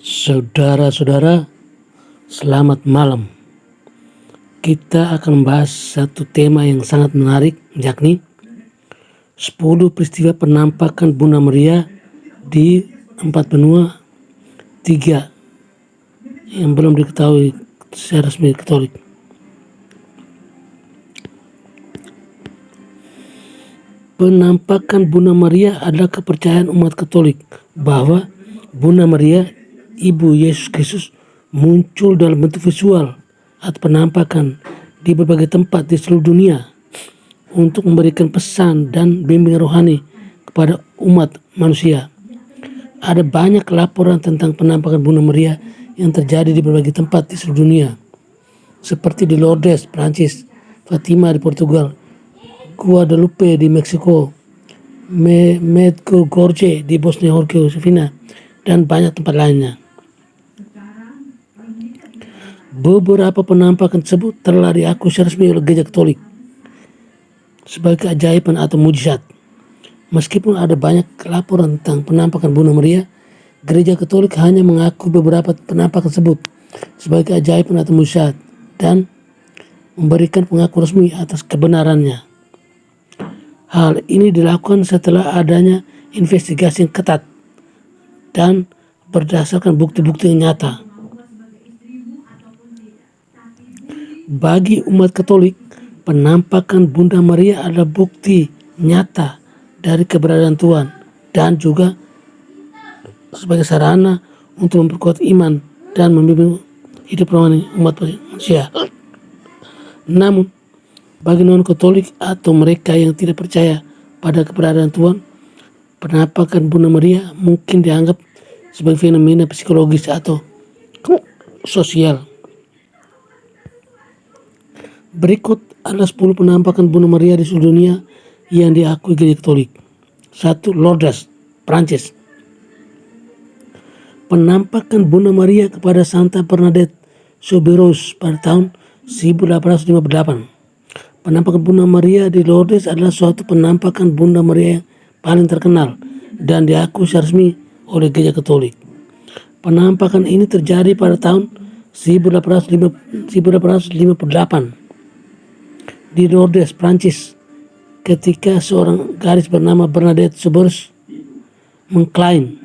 Saudara-saudara, selamat malam. Kita akan membahas satu tema yang sangat menarik, yakni 10 peristiwa penampakan Bunda Maria di 4 benua 3 yang belum diketahui secara resmi Katolik. Penampakan Bunda Maria adalah kepercayaan umat Katolik bahwa Bunda Maria, Ibu Yesus Kristus, muncul dalam bentuk visual atau penampakan di berbagai tempat di seluruh dunia untuk memberikan pesan dan bimbingan rohani kepada umat manusia. Ada banyak laporan tentang penampakan Bunda Maria yang terjadi di berbagai tempat di seluruh dunia, seperti di Lourdes, Prancis, Fatima di Portugal, Guadalupe di Meksiko, Medjugorje di Bosnia Herzegovina, dan banyak tempat lainnya. Beberapa penampakan tersebut telah diakui secara resmi oleh Gereja Katolik sebagai keajaiban atau mujizat. Meskipun ada banyak laporan tentang penampakan Bunda Maria, Gereja Katolik hanya mengakui beberapa penampakan tersebut sebagai keajaiban atau mujizat dan memberikan pengakuan resmi atas kebenarannya. Hal ini dilakukan setelah adanya investigasi yang ketat dan berdasarkan bukti-bukti yang nyata. Bagi umat Katolik, penampakan Bunda Maria adalah bukti nyata dari keberadaan Tuhan dan juga sebagai sarana untuk memperkuat iman dan membimbing hidup rohani umat manusia. Namun, bagi non-Katolik atau mereka yang tidak percaya pada keberadaan Tuhan, penampakan Bunda Maria mungkin dianggap sebagai fenomena psikologis atau sosial. Berikut adalah 10 penampakan Bunda Maria di seluruh dunia yang diakui Gereja Katolik. 1. Lourdes, Prancis. Penampakan Bunda Maria kepada Santa Bernadette Soubirous pada tahun 1858. Penampakan Bunda Maria di Lourdes adalah suatu penampakan Bunda Maria yang paling terkenal dan diakui secara resmi oleh Gereja Katolik. Penampakan ini terjadi pada tahun 1858 di Lourdes, Prancis, ketika seorang gadis bernama Bernadette Soubirous mengklaim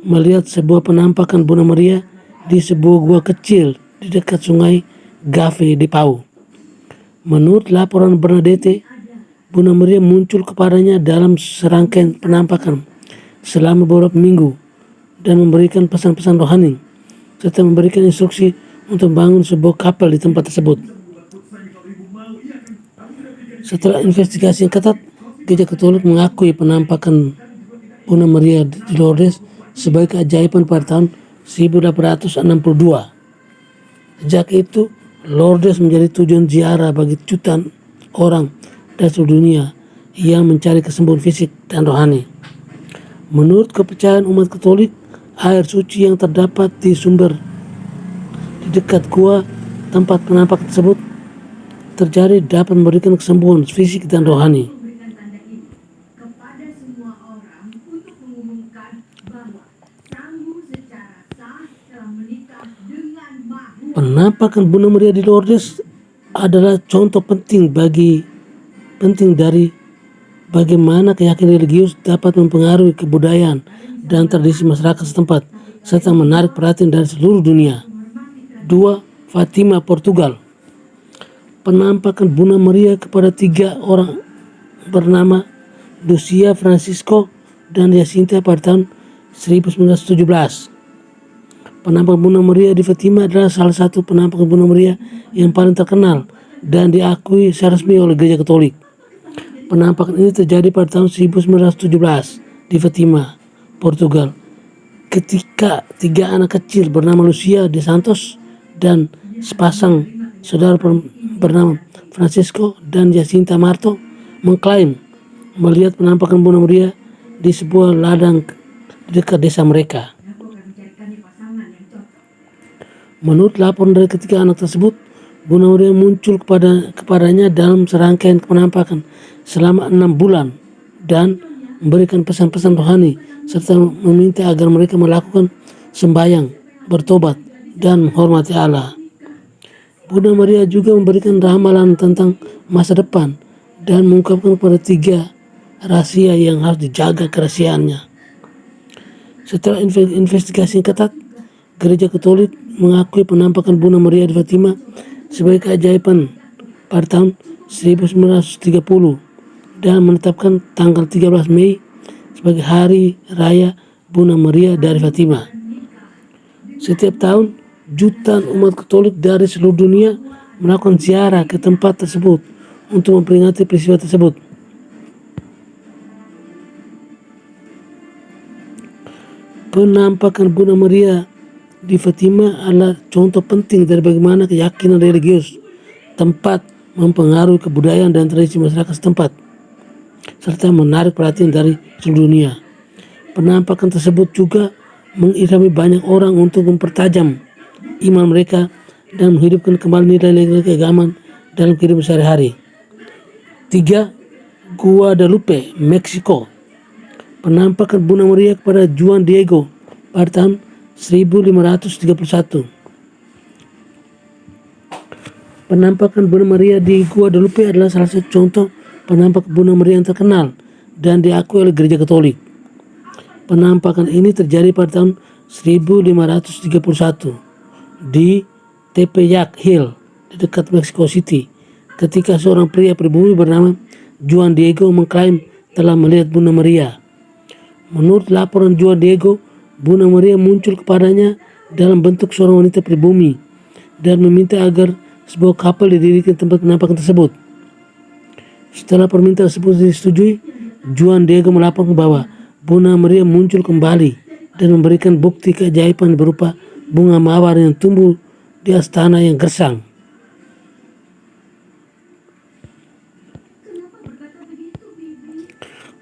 melihat sebuah penampakan Bunda Maria di sebuah gua kecil di dekat sungai Gave di Pau. Menurut laporan Bernadette, Bunda Maria muncul kepadanya dalam serangkaian penampakan selama beberapa minggu dan memberikan pesan-pesan rohani serta memberikan instruksi untuk membangun sebuah kapel di tempat tersebut. Setelah investigasi yang ketat, Gereja Katolik mengakui penampakan Bunda Maria di Lourdes sebagai keajaiban pada tahun 1862. Sejak itu, Lourdes menjadi tujuan ziarah bagi jutaan orang dari seluruh dunia yang mencari kesembuhan fisik dan rohani. Menurut kepercayaan umat Katolik, air suci yang terdapat di sumber di dekat gua tempat penampakan tersebut terjadi dapat memberikan kesembuhan fisik dan rohani. Penampakan Bunda Maria di Lourdes adalah contoh penting dari bagaimana keyakinan religius dapat mempengaruhi kebudayaan dan tradisi masyarakat setempat serta menarik perhatian dari seluruh dunia. 2. Fatima, Portugal. Penampakan Bunda Maria kepada 3 orang bernama Lucia, Francisco, dan Jacinta pada tahun 1917. Penampakan Bunda Maria di Fatima adalah salah satu penampakan Bunda Maria yang paling terkenal dan diakui secara resmi oleh Gereja Katolik. Penampakan ini terjadi pada tahun 1917 di Fatima, Portugal, ketika 3 anak kecil bernama Lucia de Santos dan sepasang saudara bernama Francisco dan Jacinta Marto mengklaim melihat penampakan Bunda Maria di sebuah ladang di dekat desa mereka. Menurut laporan dari ketiga anak tersebut, Bunda Maria muncul kepadanya dalam serangkaian penampakan selama 6 bulan dan memberikan pesan-pesan rohani serta meminta agar mereka melakukan sembahyang bertobat, dan menghormati Allah. Bunda Maria juga memberikan ramalan tentang masa depan dan mengungkapkan pada 3 rahasia yang harus dijaga kerahasiaannya. Setelah investigasi yang ketat, Gereja Katolik mengakui penampakan Bunda Maria di Fatima sebagai keajaiban pada tahun 1930 dan menetapkan tanggal 13 Mei sebagai Hari Raya Bunda Maria dari Fatima. Setiap tahun, jutaan umat Katolik dari seluruh dunia melakukan ziarah ke tempat tersebut untuk memperingati peristiwa tersebut. Penampakan Bunda Maria di Fatima adalah contoh penting dari bagaimana keyakinan religius tempat mempengaruhi kebudayaan dan tradisi masyarakat setempat, serta menarik perhatian dari seluruh dunia. Penampakan tersebut juga mengilhami banyak orang untuk mempertajam iman mereka dan menghidupkan kembali nilai-nilai keagamaan dalam kehidupan sehari-hari. 3. Guadalupe, Meksiko. Penampakan Bunda Maria kepada Juan Diego pada tahun 1531. Penampakan Bunda Maria di Guadalupe adalah salah satu contoh penampakan Bunda Maria yang terkenal dan diakui oleh Gereja Katolik. Penampakan ini terjadi pada tahun 1531 di Tepeyac Hill di dekat Mexico City, ketika seorang pria pribumi bernama Juan Diego mengklaim telah melihat Bunda Maria. Menurut laporan Juan Diego, Bunda Maria muncul kepadanya dalam bentuk seorang wanita pribumi dan meminta agar sebuah kapal didirikan tempat penampakan tersebut. Setelah permintaan tersebut disetujui, Juan Diego melaporkan bahwa Bunda Maria muncul kembali dan memberikan bukti keajaiban berupa bunga mawar yang tumbuh di astana yang gersang.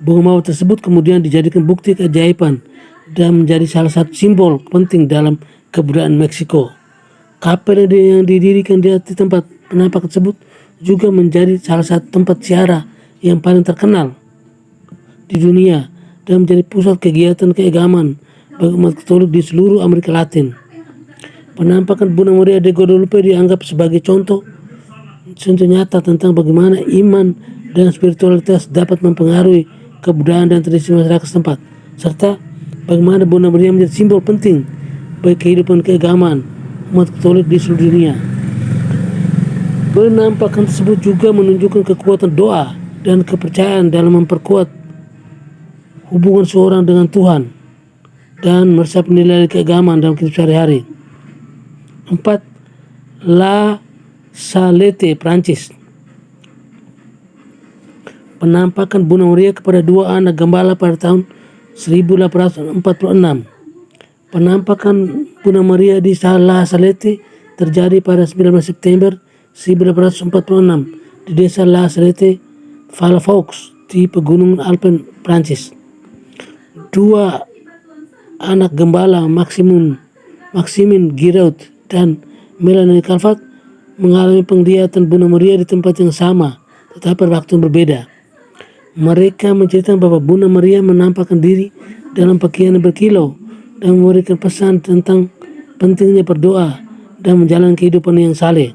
Bunga mawar tersebut kemudian dijadikan bukti keajaiban dan menjadi salah satu simbol penting dalam kebudayaan Meksiko. Kapel yang didirikan di tempat penampakan tersebut juga menjadi salah satu tempat ziarah yang paling terkenal di dunia dan menjadi pusat kegiatan keagamaan bagi umat Katolik di seluruh Amerika Latin. Penampakan Bunda Maria de Guadalupe dianggap sebagai contoh nyata tentang bagaimana iman dan spiritualitas dapat mempengaruhi kebudayaan dan tradisi masyarakat setempat, serta bagaimana Bunda Maria menjadi simbol penting bagi kehidupan keagamaan umat Katolik di seluruh dunia. Penampakan tersebut juga menunjukkan kekuatan doa dan kepercayaan dalam memperkuat hubungan seorang dengan Tuhan dan meresap nilai keagamaan dalam kehidupan sehari-hari. 4. La Salette, Prancis. Penampakan Bunda Maria kepada 2 anak gembala pada tahun 1846. Penampakan Bunda Maria di La Salette terjadi pada 19 September 1846 di desa La Salette, Palafox di pegunungan Alpen, Prancis. 2 anak gembala Maximin Giraud dan Melanie Calvat mengalami penglihatan Bunda Maria di tempat yang sama tetapi pada waktu yang berbeda. Mereka menceritakan bahwa Bunda Maria menampakkan diri dalam pakaian yang berkilau dan memberikan pesan tentang pentingnya berdoa dan menjalani kehidupan yang saleh.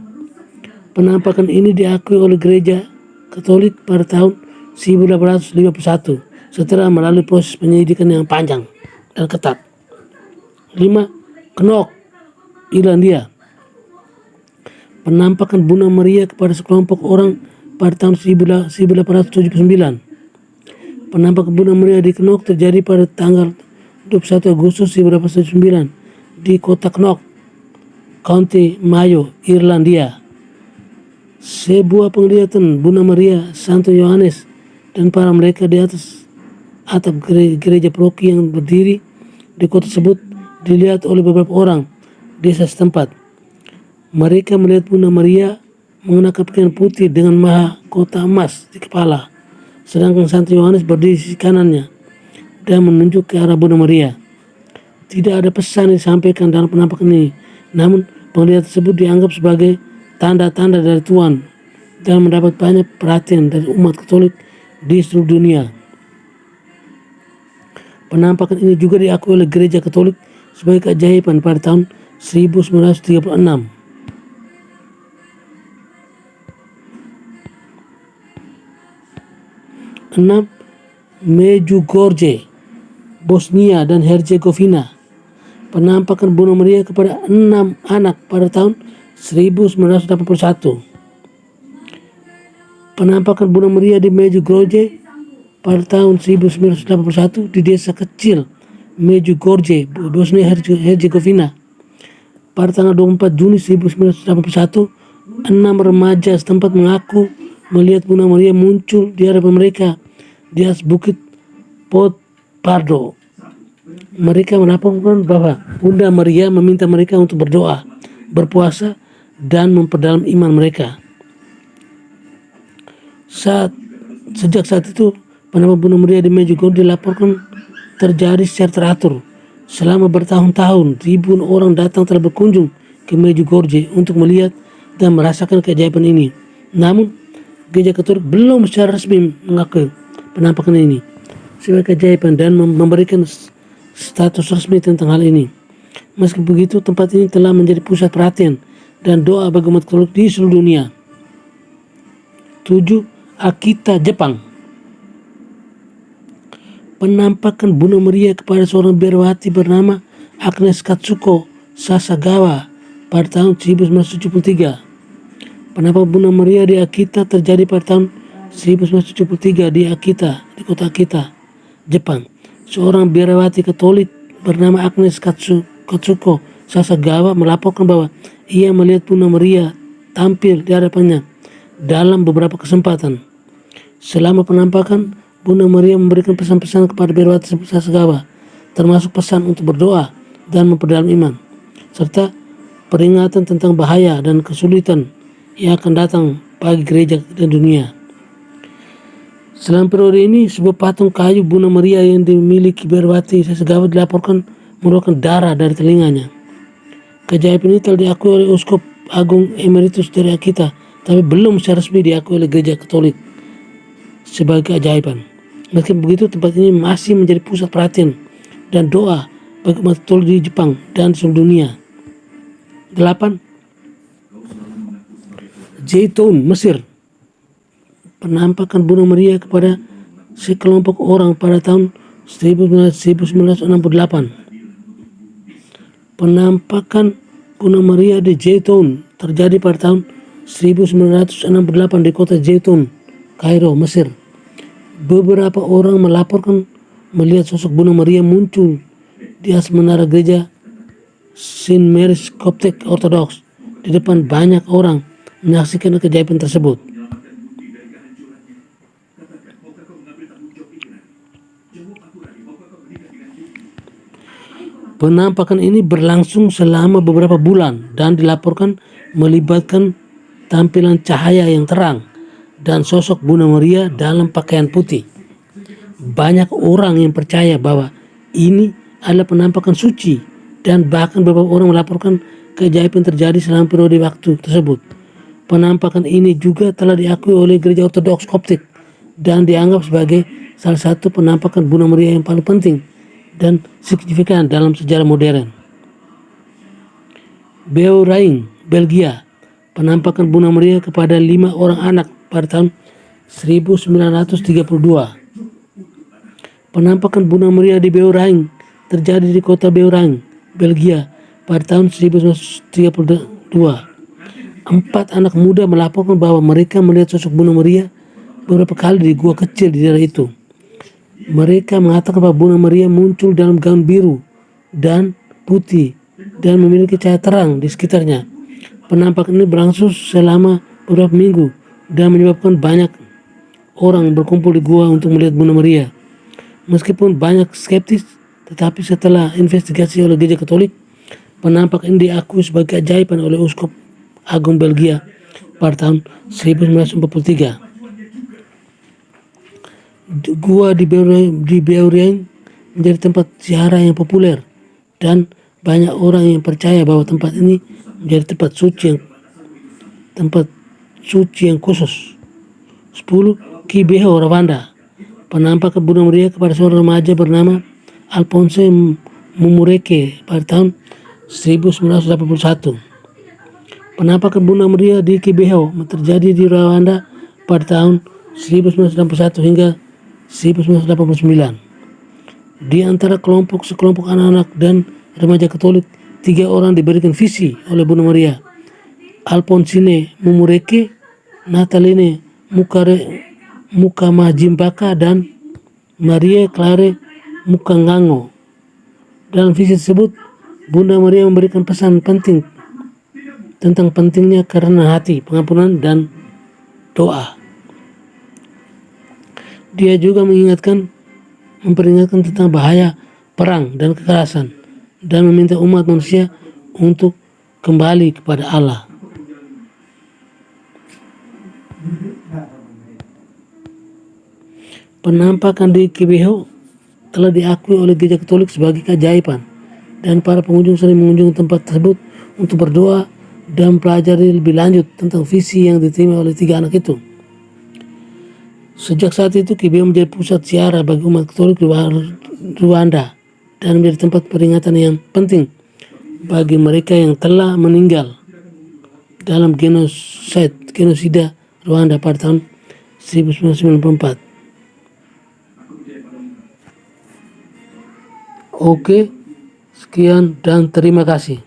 Penampakan ini diakui oleh Gereja Katolik pada tahun 1851 setelah melalui proses penyelidikan yang panjang dan ketat. 5. Knock, Irlandia. Penampakan Bunda Maria kepada sekelompok orang pada tahun 1879. Penampakan Bunda Maria di Knock terjadi pada tanggal 21 Agustus 1879 di kota Knock, County Mayo, Irlandia. Sebuah penglihatan Bunda Maria, Santo Yohanes, dan para mereka di atas atap gereja paroki yang berdiri di kota tersebut dilihat oleh beberapa orang desa setempat. Mereka melihat Bunda Maria mengenakan pakaian putih dengan mahkota emas di kepala, sedangkan Santo Yohanes berdiri di sisi kanannya dan menunjuk ke arah Bunda Maria. Tidak ada pesan yang disampaikan dalam penampakan ini, namun penglihatan tersebut dianggap sebagai tanda-tanda dari Tuhan dan mendapat banyak perhatian dari umat Katolik di seluruh dunia. Penampakan ini juga diakui oleh Gereja Katolik sebagai keajaiban pada tahun 1936. 6. Medjugorje, Bosnia dan Herzegovina. Penampakan bunuh meriah kepada 6 anak pada tahun 1981. Penampakan bunuh meriah di Medjugorje pada tahun 1981 di desa kecil Medjugorje, Bosnia Herzegovina. Pada tanggal 24 Juni 1981, 6 remaja setempat mengaku melihat bunuh meriah muncul di hadapan mereka di atas bukit Potpardo. Mereka melaporkan bahwa Bunda Maria meminta mereka untuk berdoa, berpuasa, dan memperdalam iman mereka. Sejak saat itu, penampakan bunuh meriah di Medjugorje dilaporkan terjadi secara teratur. Selama bertahun-tahun, ribuan orang datang telah berkunjung ke Medjugorje untuk melihat dan merasakan keajaiban ini. Namun, Gereja Katolik belum secara resmi mengakui penampakan ini sebagai keajaiban dan memberikan status resmi tentang hal ini. Meski begitu, tempat ini telah menjadi pusat perhatian dan doa bagi umat Katolik di seluruh dunia. 7. Akita, Jepang. Penampakan bunuh meriah kepada seorang biarawati bernama Agnes Katsuko Sasagawa pada tahun 1973. Penampakan bunuh meriah di Akita terjadi pada tahun 1973 di Akita, di kota Akita, Jepang. Seorang biarawati Katolik bernama Agnes Katsuko Sasagawa melaporkan bahwa ia melihat bunuh meriah tampil di hadapannya dalam beberapa kesempatan. Selama penampakan, Bunda Maria memberikan pesan-pesan kepada biarawati Sasagawa, termasuk pesan untuk berdoa dan memperdalam iman, serta peringatan tentang bahaya dan kesulitan yang akan datang bagi gereja dan dunia. Selama periode ini, sebuah patung kayu Bunda Maria yang dimiliki biarawati Sasagawa dilaporkan mengeluarkan darah dari telinganya. Keajaiban ini telah diakui oleh Uskup Agung Emeritus dari Akita, tapi belum secara resmi diakui oleh Gereja Katolik sebagai keajaiban. Meski begitu, tempat ini masih menjadi pusat perhatian dan doa bagi umat Katolik di Jepang dan di seluruh dunia. 8. Zaytun, Mesir. Penampakan bunuh meriah kepada sekelompok orang pada tahun 1968. Penampakan bunuh meriah di Zaytun terjadi pada tahun 1968 di kota Zaytun, Kairo, Mesir. Beberapa orang melaporkan melihat sosok Bunda Maria muncul di atas menara gereja Saint Mary's Coptic Orthodox. Di depan banyak orang menyaksikan keajaiban tersebut. Penampakan ini berlangsung selama beberapa bulan dan dilaporkan melibatkan tampilan cahaya yang terang dan sosok Bunda Maria dalam pakaian putih. Banyak orang yang percaya bahwa ini adalah penampakan suci dan bahkan beberapa orang melaporkan keajaiban terjadi selama periode waktu tersebut. Penampakan ini juga telah diakui oleh Gereja Ortodoks Koptik dan dianggap sebagai salah satu penampakan Bunda Maria yang paling penting dan signifikan dalam sejarah modern. Beouraing, Belgia. Penampakan Bunda Maria kepada 5 orang anak pada tahun 1932. Penampakan Bunda Maria di Beouraing terjadi di kota Beouraing, Belgia pada tahun 1932. 4 anak muda melaporkan bahwa mereka melihat sosok Bunda Maria beberapa kali di gua kecil di daerah itu. Mereka mengatakan bahwa Bunda Maria muncul dalam gaun biru dan putih dan memiliki cahaya terang di sekitarnya. Penampakan ini berlangsung selama beberapa minggu dan menyebabkan banyak orang berkumpul di gua untuk melihat Bunda Maria. Meskipun banyak skeptis, tetapi setelah investigasi oleh Gereja Katolik, penampakan ini diakui sebagai keajaiban oleh Uskup Agung Belgia pada tahun 1943. Gua di Beouraing menjadi tempat ziarah yang populer dan banyak orang yang percaya bahwa tempat ini menjadi tempat suci yang khusus. 10. Kibeho, Rwanda. Penampakan Bunda Maria kepada seorang remaja bernama Alphonse Mumureke pada tahun 1981. Penampakan Bunda Maria di Kibeho terjadi di Rwanda pada tahun 1961 hingga 1989. Di antara sekelompok anak-anak dan remaja Katolik, 3 orang diberikan visi oleh Bunda Maria: Alphonsine Mumureke, Nataline Mukamajimbaka, dan Marie Claire Mukangango. Dalam visi tersebut, Bunda Maria memberikan pesan penting tentang pentingnya karena hati, pengampunan, dan doa. Dia juga memperingatkan tentang bahaya perang dan kekerasan dan meminta umat manusia untuk kembali kepada Allah. Penampakan di Kibeho telah diakui oleh Gereja Katolik sebagai keajaiban, dan para pengunjung sering mengunjungi tempat tersebut untuk berdoa dan pelajari lebih lanjut tentang visi yang diterima oleh 3 anak itu. Sejak saat itu, Kibeho menjadi pusat ziarah bagi umat Katolik Rwanda dan menjadi tempat peringatan yang penting bagi mereka yang telah meninggal dalam genosida Rwanda pada tahun 1994. Oke, sekian dan terima kasih.